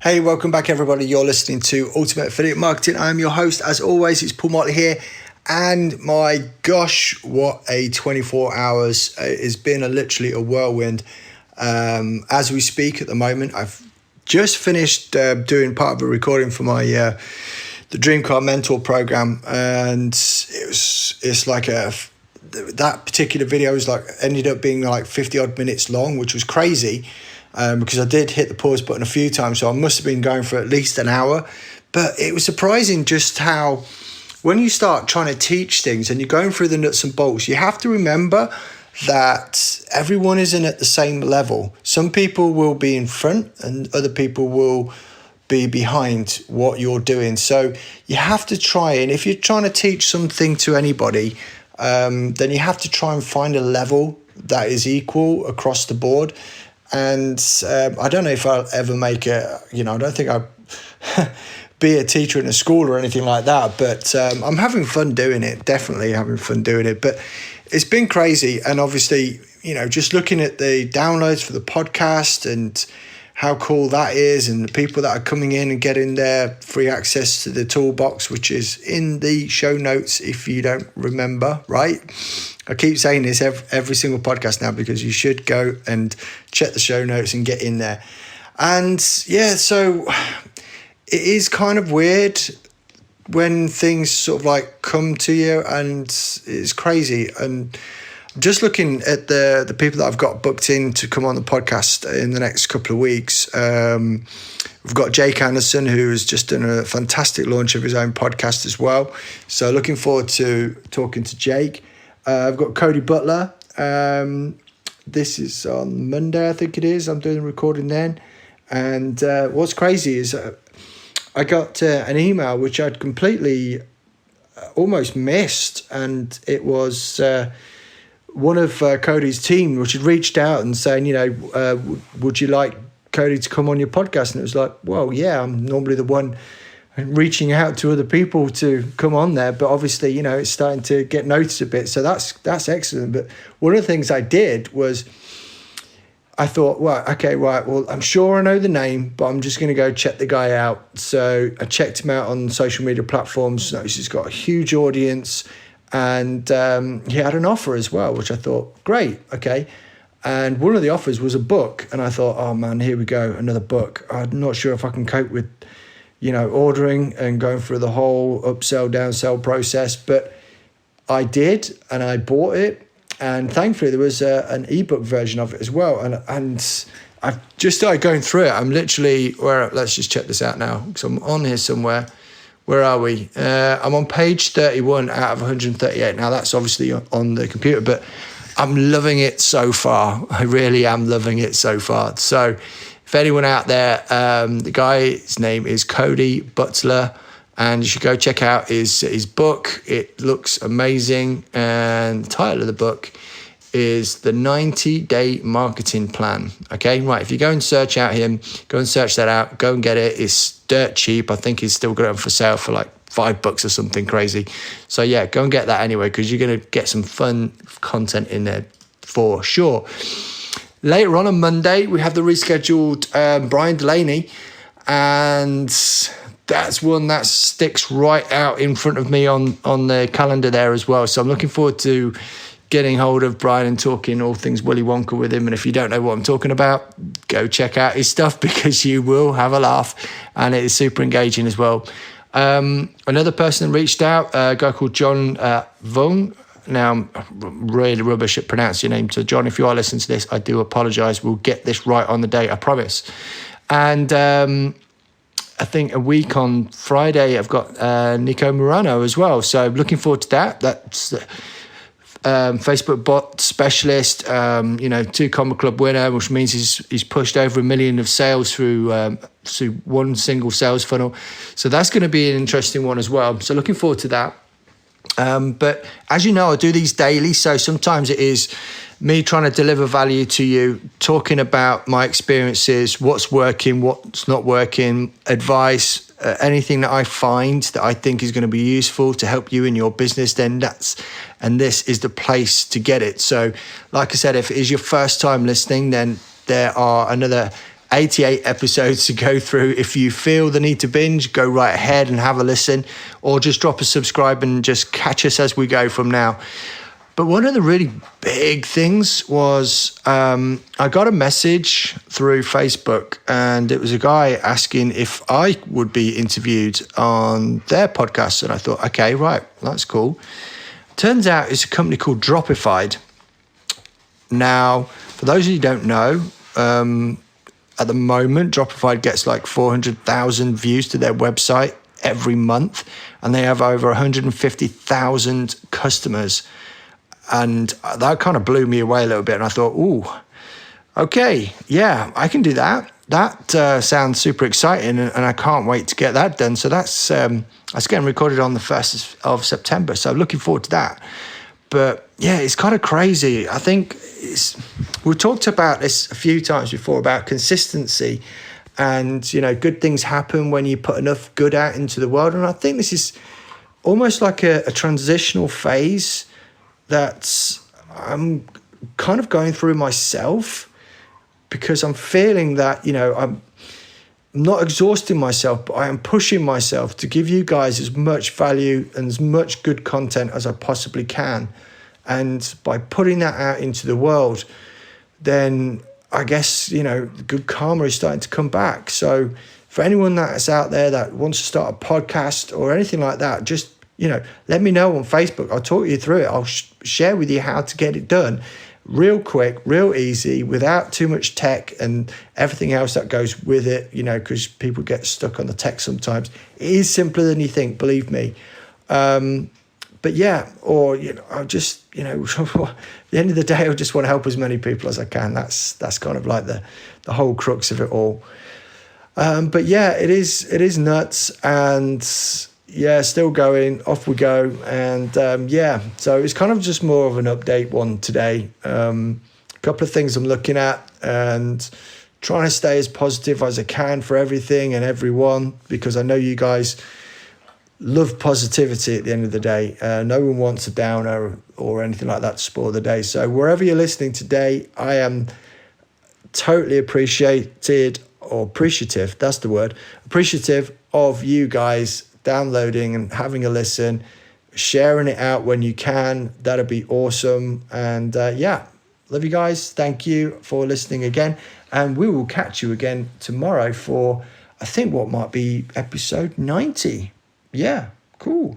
Hey, welcome back everybody. You're listening to Ultimate Affiliate Marketing. I'm your host. As always, it's Paul Motley here. And my gosh, what a 24 hours. It's been literally a whirlwind. As we speak at the moment, I've just finished doing part of a recording for my the Dream Car Mentor program. And it's like that particular video was ended up being like 50 odd minutes long, which was crazy. Because I did hit the pause button a few times, so I must have been going for at least an hour. But it was surprising just how, when you start trying to teach things and you're going through the nuts and bolts, you have to remember that everyone isn't at the same level. Some people will be in front and other people will be behind what you're doing. So you have to try, and if you're trying to teach something to anybody, then you have to try and find a level that is equal across the board. And I don't know if I'll ever make I don't think I'll be a teacher in a school or anything like that, but I'm having fun doing it, definitely having fun doing it. But it's been crazy. And obviously, just looking at the downloads for the podcast and how cool that is, and the people that are coming in and getting their free access to the toolbox, which is in the show notes if you don't remember, right? I keep saying this every single podcast now because you should go and check the show notes and get in there. And yeah, so it is kind of weird when things sort of come to you, and it's crazy. And just looking at the people that I've got booked in to come on the podcast in the next couple of weeks, we've got Jake Anderson, who has just done a fantastic launch of his own podcast as well. So looking forward to talking to Jake. I've got Cody Butler. This is on Monday, I think it is. I'm doing the recording then. And what's crazy is I got an email which I'd completely almost missed. And it was one of Cody's team, which had reached out and saying, would you like Cody to come on your podcast? And it was like, well, yeah, I'm normally the one reaching out to other people to come on there, but obviously, it's starting to get noticed a bit, so that's excellent. But one of the things I did was I thought, well, I'm sure I know the name, but I'm just going to go check the guy out. So I checked him out on social media platforms. Noticed he's got a huge audience, and he had an offer as well, which I thought, great, okay. And one of the offers was a book, and I thought, oh man, here we go, another book. I'm not sure if I can cope with ordering and going through the whole upsell, downsell process. But I did, and I bought it. And thankfully, there was an ebook version of it as well. And I've just started going through it. I'm literally, let's just check this out now, because I'm on here somewhere. Where are we? I'm on page 31 out of 138. Now, that's obviously on the computer, but I'm loving it so far. I really am loving it so far. So if anyone out there, the guy's name is Cody Butler, and you should go check out his book. It looks amazing, and the title of the book is The 90-Day Marketing Plan. Okay, right, if you go and search out him, go and search that out, go and get it. It's dirt cheap. I think he's still got it for sale for like $5 or something crazy. So yeah, go and get that anyway, because you're going to get some fun content in there for sure. Later on Monday, we have the rescheduled Brian Delaney, and that's one that sticks right out in front of me on the calendar there as well. So I'm looking forward to getting hold of Brian and talking all things Willy Wonka with him. And if you don't know what I'm talking about, go check out his stuff, because you will have a laugh, and it is super engaging as well. Another person reached out, a guy called John Vung. Now, I'm really rubbish at pronouncing your name. So, John, if you are listening to this, I do apologise. We'll get this right on the date, I promise. And I think a week on Friday, I've got Nico Murano as well. So, looking forward to that. That's Facebook bot specialist, 2 Comma Club winner, which means he's pushed over 1 million of sales through one single sales funnel. So, that's going to be an interesting one as well. So, looking forward to that. But as you know, I do these daily, so sometimes it is me trying to deliver value to you, talking about my experiences, what's working, what's not working, advice, anything that I find that I think is going to be useful to help you in your business, then this is the place to get it. So like I said, if it is your first time listening, then there are another 88 episodes to go through. If you feel the need to binge, go right ahead and have a listen, or just drop a subscribe and just catch us as we go from now. But one of the really big things was I got a message through Facebook, and it was a guy asking if I would be interviewed on their podcast. And I thought, okay, right, that's cool. Turns out it's a company called Dropified. Now, for those of you who don't know, at the moment, Dropified gets like 400,000 views to their website every month, and they have over 150,000 customers. And that kind of blew me away a little bit. And I thought, ooh, okay, yeah, I can do that. That sounds super exciting, and I can't wait to get that done. So that's getting recorded on the 1st of September. So looking forward to that. But yeah, it's kind of crazy. I think we've talked about this a few times before about consistency, and good things happen when you put enough good out into the world. And I think this is almost like a transitional phase that I'm kind of going through myself, because I'm feeling that, I'm not exhausting myself, but I am pushing myself to give you guys as much value and as much good content as I possibly can. And by putting that out into the world, then I guess, good karma is starting to come back. So for anyone that's out there that wants to start a podcast or anything like that, just let me know on Facebook. I'll talk you through it. I'll share with you how to get it done real quick, real easy, without too much tech and everything else that goes with it, because people get stuck on the tech sometimes. It is simpler than you think, believe me. But yeah, or, I'll just, at the end of the day, I just want to help as many people as I can. That's kind of like the whole crux of it all. But yeah, it is nuts. And yeah, still going, off we go. And so it's kind of just more of an update one today. A couple of things I'm looking at and trying to stay as positive as I can for everything and everyone, because I know you guys love positivity at the end of the day. No one wants a downer or anything like that to spoil the day. So wherever you're listening today, I am totally appreciative, that's the word, appreciative of you guys downloading and having a listen, sharing it out when you can. That'd be awesome. And love you guys. Thank you for listening again. And we will catch you again tomorrow for, I think, what might be episode 90. Yeah, cool.